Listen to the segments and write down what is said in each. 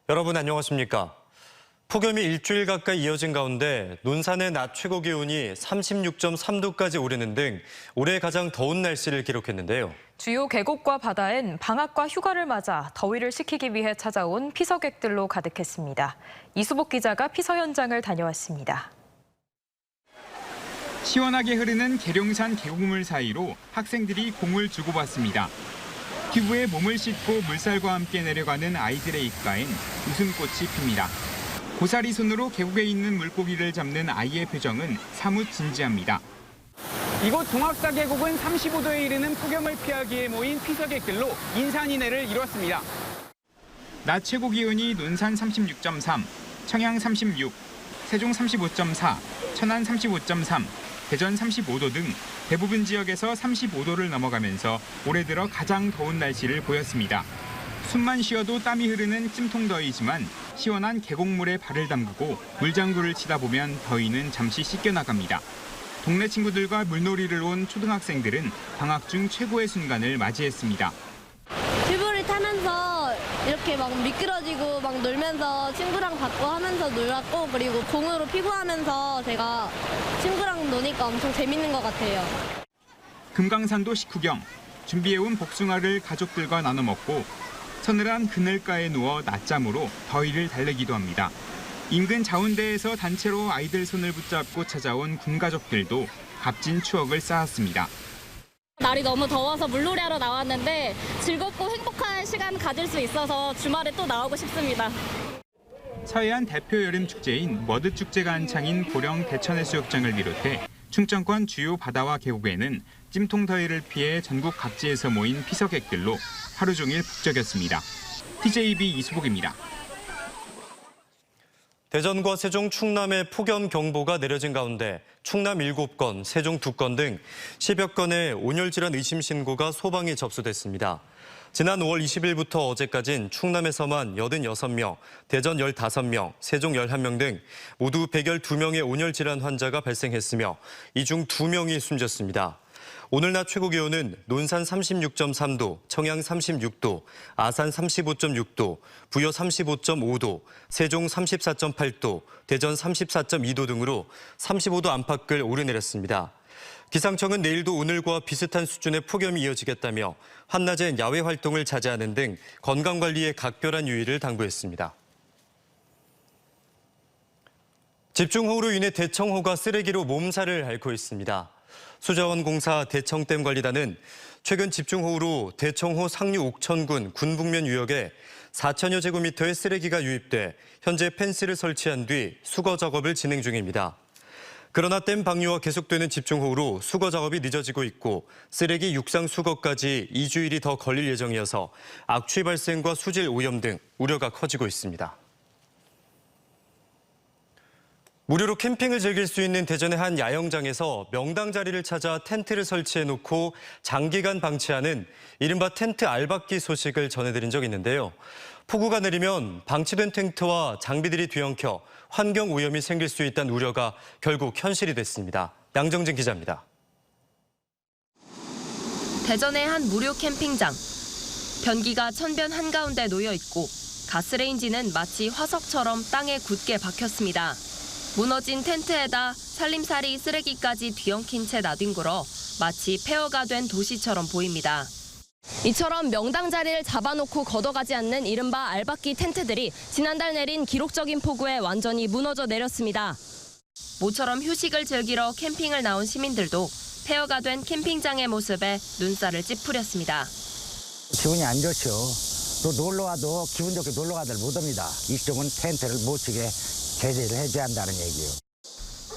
여러분 안녕하십니까? 폭염이 일주일 가까이 이어진 가운데 논산의 낮 최고 기온이 36.3도까지 오르는 등 올해 가장 더운 날씨를 기록했는데요. 주요 계곡과 바다엔 방학과 휴가를 맞아 더위를 식히기 위해 찾아온 피서객들로 가득했습니다. 이수복 기자가 피서 현장을 다녀왔습니다. 시원하게 흐르는 계룡산 계곡물 사이로 학생들이 공을 주고받습니다. 피부에 몸을 씻고 물살과 함께 내려가는 아이들의 입가엔 웃음꽃이 핍니다. 고사리 손으로 계곡에 있는 물고기를 잡는 아이의 표정은 사뭇 진지합니다. 이곳 동학사 계곡은 35도에 이르는 폭염을 피하기 위해 모인 피서객들로 인산인해를 이뤘습니다. 낮 최고 기온이 논산 36.3, 청양 36, 세종 35.4, 천안 35.3, 대전 35도 등 대부분 지역에서 35도를 넘어가면서 올해 들어 가장 더운 날씨를 보였습니다. 숨만 쉬어도 땀이 흐르는 찜통더위지만 시원한 계곡물에 발을 담그고 물장구를 치다 보면 더위는 잠시 씻겨나갑니다. 동네 친구들과 물놀이를 온 초등학생들은 방학 중 최고의 순간을 맞이했습니다. 튜브를 타면서 이렇게 막 미끄러지고 막 놀면서 친구랑 받고 하면서 놀았고, 그리고 공으로 피구하면서 제가 친구랑 노니까 엄청 재밌는 것 같아요. 금강산도 식후경, 준비해온 복숭아를 가족들과 나눠 먹고 서늘한 그늘가에 누워 낮잠으로 더위를 달래기도 합니다. 인근 자운대에서 단체로 아이들 손을 붙잡고 찾아온 군가족들도 값진 추억을 쌓았습니다. 날이 너무 더워서 물놀이 하러 나왔는데 즐겁고 행복한 시간 가질 수 있어서 주말에 또 나오고 싶습니다. 서해안 대표 여름축제인 머드축제가 한창인 보령 대천해수욕장을 비롯해 충청권 주요 바다와 계곡에는 찜통더위를 피해 전국 각지에서 모인 피서객들로 하루 종일 북적였습니다. TJB 이수복입니다. 대전과 세종, 충남에 폭염 경보가 내려진 가운데 충남 7건, 세종 2건 등 10여 건의 온열 질환 의심 신고가 소방에 접수됐습니다. 지난 5월 20일부터 어제까진 충남에서만 86명, 대전 15명, 세종 11명 등 모두 112명의 온열 질환 환자가 발생했으며 이 중 2명이 숨졌습니다. 오늘 낮 최고 기온은 논산 36.3도, 청양 36도, 아산 35.6도, 부여 35.5도, 세종 34.8도, 대전 34.2도 등으로 35도 안팎을 오르내렸습니다. 기상청은 내일도 오늘과 비슷한 수준의 폭염이 이어지겠다며 한낮엔 야외 활동을 자제하는 등 건강관리에 각별한 유의를 당부했습니다. 집중호우로 인해 대청호가 쓰레기로 몸살을 앓고 있습니다. 수자원공사 대청댐관리단은 최근 집중호우로 대청호 상류 옥천군 군북면 유역에 4천여 제곱미터의 쓰레기가 유입돼 현재 펜스를 설치한 뒤 수거 작업을 진행 중입니다. 그러나 댐 방류와 계속되는 집중호우로 수거 작업이 늦어지고 있고 쓰레기 육상 수거까지 2주일이 더 걸릴 예정이어서 악취 발생과 수질 오염 등 우려가 커지고 있습니다. 무료로 캠핑을 즐길 수 있는 대전의 한 야영장에서 명당 자리를 찾아 텐트를 설치해놓고 장기간 방치하는 이른바 텐트 알박기 소식을 전해드린 적이 있는데요. 폭우가 내리면 방치된 텐트와 장비들이 뒤엉켜 환경 오염이 생길 수 있다는 우려가 결국 현실이 됐습니다. 양정진 기자입니다. 대전의 한 무료 캠핑장. 변기가 천변 한가운데 놓여 있고 가스레인지는 마치 화석처럼 땅에 굳게 박혔습니다. 무너진 텐트에다 살림살이 쓰레기까지 뒤엉킨 채 나뒹굴어 마치 폐허가 된 도시처럼 보입니다. 이처럼 명당 자리를 잡아놓고 걷어가지 않는 이른바 알박기 텐트들이 지난달 내린 기록적인 폭우에 완전히 무너져 내렸습니다. 모처럼 휴식을 즐기러 캠핑을 나온 시민들도 폐허가 된 캠핑장의 모습에 눈살을 찌푸렸습니다. 기분이 안 좋죠. 또 놀러 와도 기분 좋게 놀러 가들 못합니다. 이쪽은 텐트를 못 치게 제재를 해줘야 한다는 얘기예요.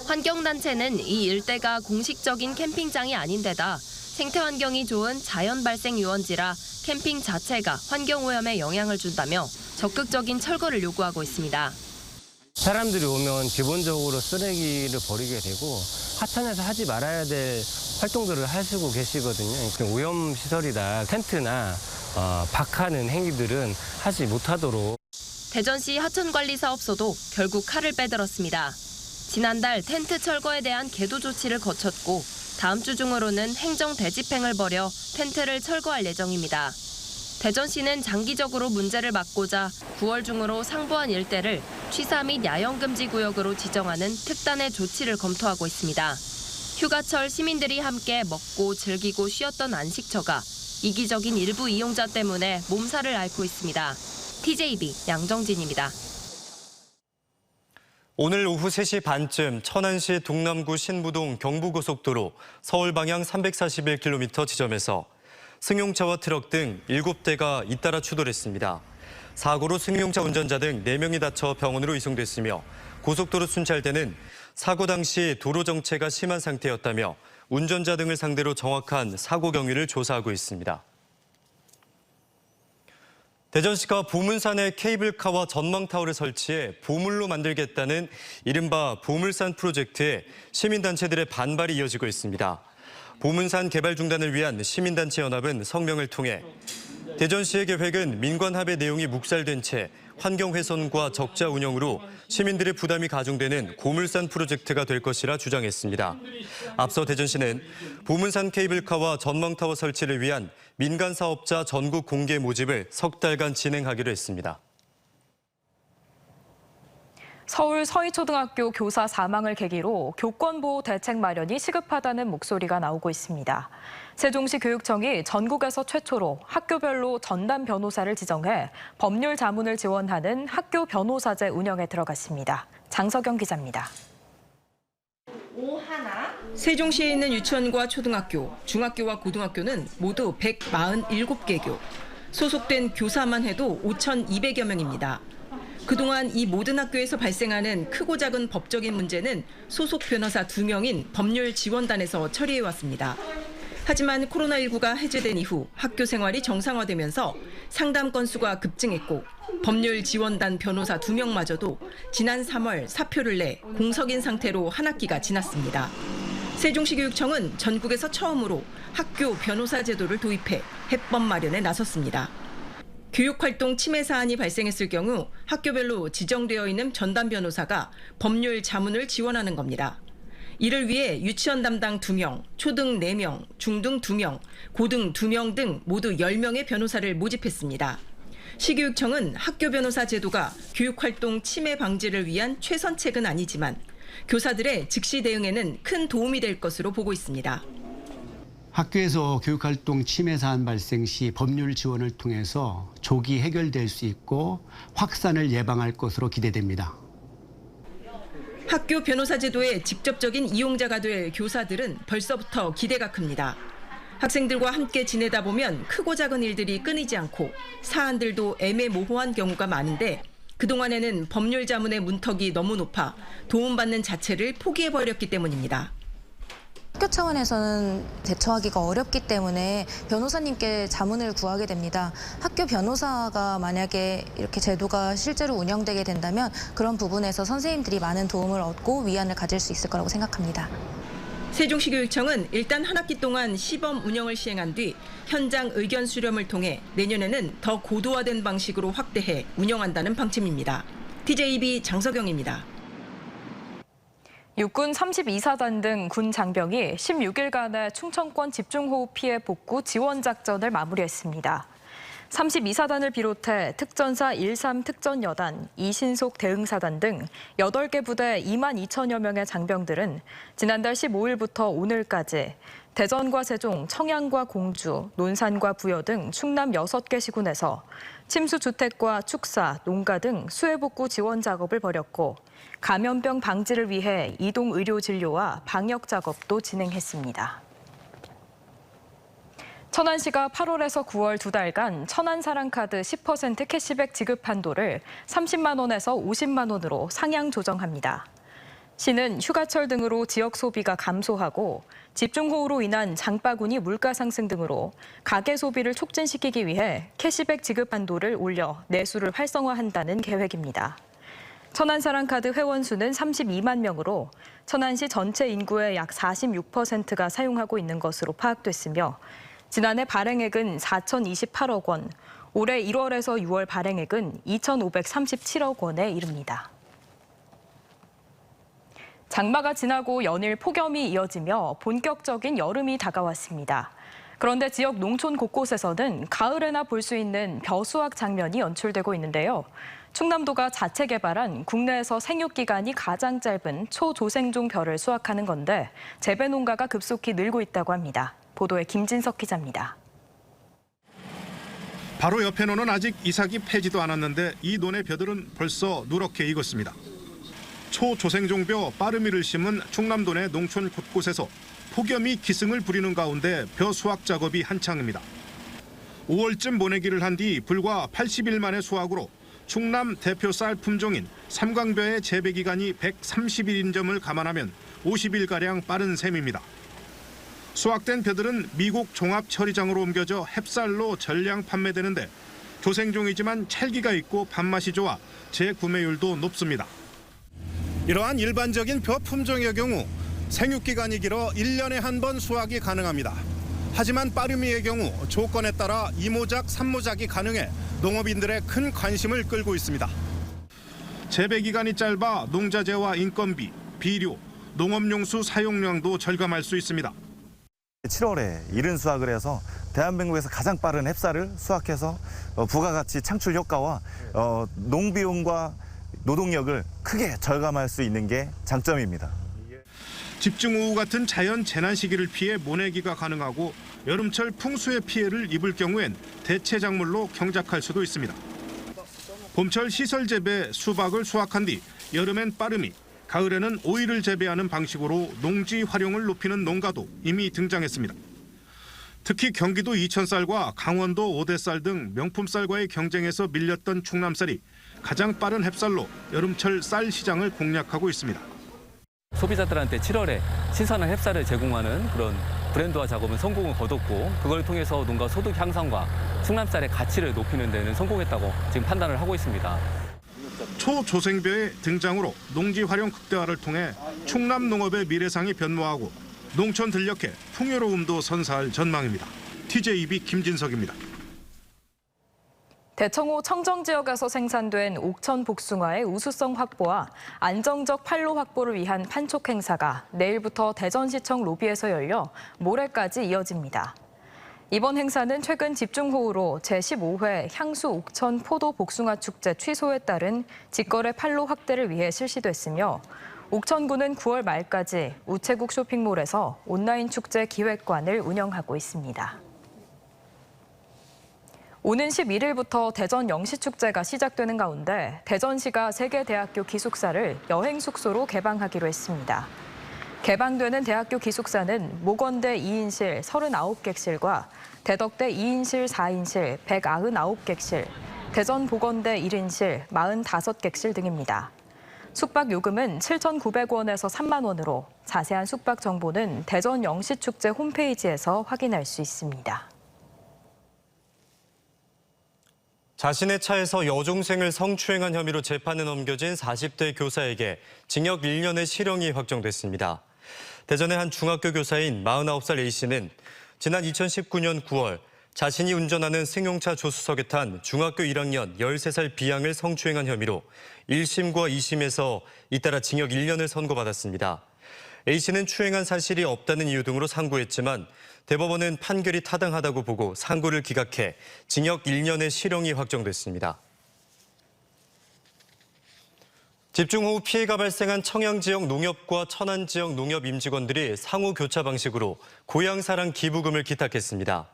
환경단체는 이 일대가 공식적인 캠핑장이 아닌데다 생태 환경이 좋은 자연 발생 유원지라 캠핑 자체가 환경오염에 영향을 준다며 적극적인 철거를 요구하고 있습니다. 사람들이 오면 기본적으로 쓰레기를 버리게 되고 하천에서 하지 말아야 될 활동들을 하시고 계시거든요. 오염시설이다 텐트나 박하는 행위들은 하지 못하도록. 대전시 하천관리사업소도 결국 칼을 빼들었습니다. 지난달 텐트 철거에 대한 계도 조치를 거쳤고 다음 주 중으로는 행정 대집행을 벌여 텐트를 철거할 예정입니다. 대전시는 장기적으로 문제를 막고자 9월 중으로 상부안 일대를 취사 및 야영 금지 구역으로 지정하는 특단의 조치를 검토하고 있습니다. 휴가철 시민들이 함께 먹고 즐기고 쉬었던 안식처가 이기적인 일부 이용자 때문에 몸살을 앓고 있습니다. TJB 양정진입니다. 오늘 오후 3시 반쯤 천안시 동남구 신부동 경부고속도로 서울 방향 341km 지점에서 승용차와 트럭 등 7대가 잇따라 추돌했습니다. 사고로 승용차 운전자 등 4명이 다쳐 병원으로 이송됐으며 고속도로 순찰대는 사고 당시 도로 정체가 심한 상태였다며 운전자 등을 상대로 정확한 사고 경위를 조사하고 있습니다. 대전시가 보문산에 케이블카와 전망타워를 설치해 보물로 만들겠다는 이른바 보물산 프로젝트에 시민단체들의 반발이 이어지고 있습니다. 보문산 개발 중단을 위한 시민단체 연합은 성명을 통해 대전시의 계획은 민관합의 내용이 묵살된 채 환경훼손과 적자 운영으로 시민들의 부담이 가중되는 고물산 프로젝트가 될 것이라 주장했습니다. 앞서 대전시는 보문산 케이블카와 전망타워 설치를 위한 민간 사업자 전국 공개 모집을 석 달간 진행하기로 했습니다. 서울 서희초등학교 교사 사망을 계기로 교권보호 대책 마련이 시급하다는 목소리가 나오고 있습니다. 세종시 교육청이 전국에서 최초로 학교별로 전담 변호사를 지정해 법률 자문을 지원하는 학교 변호사제 운영에 들어갔습니다. 장석영 기자입니다. 세종시에 있는 유치원과 초등학교, 중학교와 고등학교는 모두 147개 교. 소속된 교사만 해도 5,200여 명입니다. 그동안 이 모든 학교에서 발생하는 크고 작은 법적인 문제는 소속 변호사 2명인 법률지원단에서 처리해왔습니다. 하지만 코로나19가 해제된 이후 학교 생활이 정상화되면서 상담 건수가 급증했고 법률지원단 변호사 2명마저도 지난 3월 사표를 내 공석인 상태로 한 학기가 지났습니다. 세종시 교육청은 전국에서 처음으로 학교 변호사 제도를 도입해 해법 마련에 나섰습니다. 교육활동 침해 사안이 발생했을 경우 학교별로 지정되어 있는 전담 변호사가 법률 자문을 지원하는 겁니다. 이를 위해 유치원 담당 2명, 초등 4명, 중등 2명, 고등 2명 등 모두 10명의 변호사를 모집했습니다. 시교육청은 학교 변호사 제도가 교육활동 침해 방지를 위한 최선책은 아니지만 교사들의 즉시 대응에는 큰 도움이 될 것으로 보고 있습니다. 학교에서 교육활동 침해 사안 발생 시 법률 지원을 통해서 조기 해결될 수 있고 확산을 예방할 것으로 기대됩니다. 학교 변호사 제도의 직접적인 이용자가 될 교사들은 벌써부터 기대가 큽니다. 학생들과 함께 지내다 보면 크고 작은 일들이 끊이지 않고 사안들도 애매모호한 경우가 많은데 그동안에는 법률 자문의 문턱이 너무 높아 도움받는 자체를 포기해버렸기 때문입니다. 학교 차원에서는 대처하기가 어렵기 때문에 변호사님께 자문을 구하게 됩니다. 학교 변호사가 만약에 이렇게 제도가 실제로 운영되게 된다면 그런 부분에서 선생님들이 많은 도움을 얻고 위안을 가질 수 있을 거라고 생각합니다. 세종시 교육청은 일단 한 학기 동안 시범 운영을 시행한 뒤 현장 의견 수렴을 통해 내년에는 더 고도화된 방식으로 확대해 운영한다는 방침입니다. TJB 장석영입니다. 육군 32사단 등 군 장병이 16일간의 충청권 집중호우 피해 복구 지원 작전을 마무리했습니다. 32사단을 비롯해 특전사 13 특전여단, 이신속 대응사단 등 8개 부대 2만 2천여 명의 장병들은 지난달 15일부터 오늘까지 대전과 세종, 청양과 공주, 논산과 부여 등 충남 6개 시군에서 침수주택과 축사, 농가 등 수해복구 지원 작업을 벌였고 감염병 방지를 위해 이동 의료 진료와 방역 작업도 진행했습니다. 천안시가 8월에서 9월 2달간 천안사랑카드 10% 캐시백 지급 한도를 30만 원에서 50만 원으로 상향 조정합니다. 시는 휴가철 등으로 지역 소비가 감소하고 집중호우로 인한 장바구니 물가 상승 등으로 가계 소비를 촉진시키기 위해 캐시백 지급 한도를 올려 내수를 활성화한다는 계획입니다. 천안사랑카드 회원 수는 32만 명으로 천안시 전체 인구의 약 46%가 사용하고 있는 것으로 파악됐으며 지난해 발행액은 4,028억 원, 올해 1월에서 6월 발행액은 2,537억 원에 이릅니다. 장마가 지나고 연일 폭염이 이어지며 본격적인 여름이 다가왔습니다. 그런데 지역 농촌 곳곳에서는 가을에나 볼 수 있는 벼 수확 장면이 연출되고 있는데요. 충남도가 자체 개발한 국내에서 생육 기간이 가장 짧은 초조생종 벼를 수확하는 건데 재배 농가가 급속히 늘고 있다고 합니다. 보도에 김진석 기자입니다. 바로 옆에 논은 아직 이삭이 패지도 않았는데 이 논의 벼들은 벌써 누렇게 익었습니다. 초조생종벼 빠르미를 심은 충남도 내 농촌 곳곳에서 폭염이 기승을 부리는 가운데 벼 수확 작업이 한창입니다. 5월쯤 모내기를 한 뒤 불과 80일 만의 수확으로 충남 대표 쌀 품종인 삼광벼의 재배 기간이 130일인 점을 감안하면 50일가량 빠른 셈입니다. 수확된 벼들은 미국 종합 처리장으로 옮겨져 햅쌀로 전량 판매되는데 조생종이지만 찰기가 있고 밥맛이 좋아 재구매율도 높습니다. 이러한 일반적인 벼 품종의 경우 생육기간이 길어 1년에 한 번 수확이 가능합니다. 하지만 빠르미의 경우 조건에 따라 2모작, 3모작이 가능해 농업인들의 큰 관심을 끌고 있습니다. 재배 기간이 짧아 농자재와 인건비, 비료, 농업용수 사용량도 절감할 수 있습니다. 7월에 이른 수확을 해서 대한민국에서 가장 빠른 햅쌀을 수확해서 부가가치 창출 효과와 농비용과 노동력을 크게 절감할 수 있는 게 장점입니다. 집중호우 같은 자연 재난 시기를 피해 모내기가 가능하고 여름철 풍수의 피해를 입을 경우엔 대체 작물로 경작할 수도 있습니다. 봄철 시설 재배 수박을 수확한 뒤 여름엔 빠르미, 가을에는 오이를 재배하는 방식으로 농지 활용을 높이는 농가도 이미 등장했습니다. 특히 경기도 이천쌀과 강원도 오대쌀 등 명품쌀과의 경쟁에서 밀렸던 충남쌀이 가장 빠른 햅쌀로 여름철 쌀 시장을 공략하고 있습니다. 소비자들한테 7월에 신선한 햅쌀을 제공하는 그런 브랜드화 작업은 성공을 거뒀고 그걸 통해서 농가 소득 향상과 충남쌀의 가치를 높이는 데는 성공했다고 지금 판단을 하고 있습니다. 초조생벼의 등장으로 농지 활용 극대화를 통해 충남 농업의 미래상이 변모하고 농촌 들녘의 풍요로움도 선사할 전망입니다. TJB 김진석입니다. 대청호 청정 지역에서 생산된 옥천 복숭아의 우수성 확보와 안정적 판로 확보를 위한 판촉 행사가 내일부터 대전시청 로비에서 열려 모레까지 이어집니다. 이번 행사는 최근 집중호우로 제15회 향수 옥천 포도 복숭아 축제 취소에 따른 직거래 판로 확대를 위해 실시됐으며 옥천구는 9월 말까지 우체국 쇼핑몰에서 온라인 축제 기획관을 운영하고 있습니다. 오는 11일부터 대전 영시축제가 시작되는 가운데 대전시가 세계대학교 기숙사를 여행 숙소로 개방하기로 했습니다. 개방되는 대학교 기숙사는 모건대 2인실 39객실과 대덕대 2인실 4인실 199객실, 대전보건대 1인실 45객실 등입니다. 숙박 요금은 7,900원에서 3만 원으로 자세한 숙박 정보는 대전 영시축제 홈페이지에서 확인할 수 있습니다. 자신의 차에서 여중생을 성추행한 혐의로 재판에 넘겨진 40대 교사에게 징역 1년의 실형이 확정됐습니다. 대전의 한 중학교 교사인 49살 A씨는 지난 2019년 9월 자신이 운전하는 승용차 조수석에 탄 중학교 1학년 13살 B양을 성추행한 혐의로 1심과 2심에서 잇따라 징역 1년을 선고받았습니다. A씨는 추행한 사실이 없다는 이유 등으로 상고했지만 대법원은 판결이 타당하다고 보고 상고를 기각해 징역 1년의 실형이 확정됐습니다. 집중호우 피해가 발생한 청양 지역 농협과 천안 지역 농협 임직원들이 상호 교차 방식으로 고향사랑 기부금을 기탁했습니다.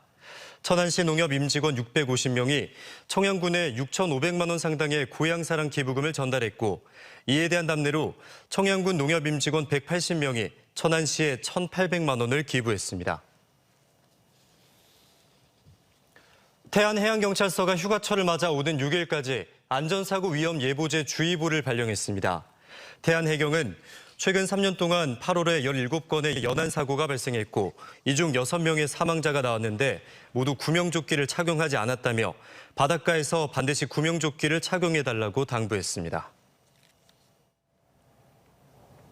천안시 농협 임직원 650명이 청양군에 6,500만 원 상당의 고향사랑 기부금을 전달했고 이에 대한 답례로 청양군 농협 임직원 180명이 천안시에 1,800만 원을 기부했습니다. 태안해양경찰서가 휴가철을 맞아 오는 6일까지 안전사고 위험 예보제 주의보를 발령했습니다. 태안해경은 최근 3년 동안 8월에 17건의 연안사고가 발생했고 이 중 6명의 사망자가 나왔는데 모두 구명조끼를 착용하지 않았다며 바닷가에서 반드시 구명조끼를 착용해달라고 당부했습니다.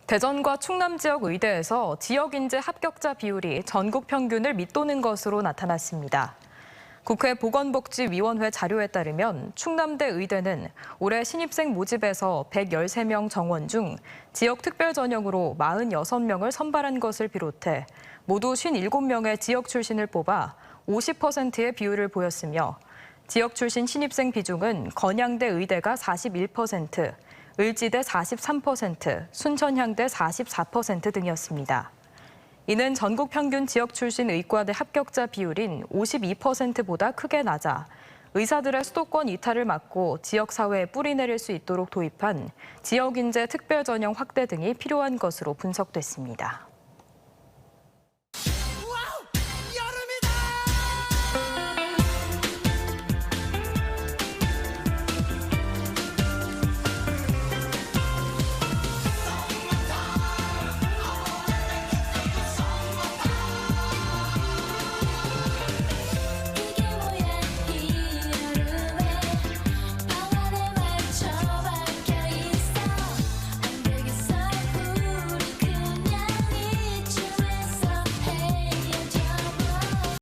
대전과 충남 지역 의대에서 지역 인재 합격자 비율이 전국 평균을 밑도는 것으로 나타났습니다. 국회 보건복지위원회 자료에 따르면 충남대 의대는 올해 신입생 모집에서 113명 정원 중 지역 특별 전형으로 46명을 선발한 것을 비롯해 모두 57명의 지역 출신을 뽑아 50%의 비율을 보였으며 지역 출신 신입생 비중은 건양대 의대가 41%, 을지대 43%, 순천향대 44% 등이었습니다. 이는 전국 평균 지역 출신 의과대 합격자 비율인 52%보다 크게 낮아 의사들의 수도권 이탈을 막고 지역사회에 뿌리 내릴 수 있도록 도입한 지역인재 특별전형 확대 등이 필요한 것으로 분석됐습니다.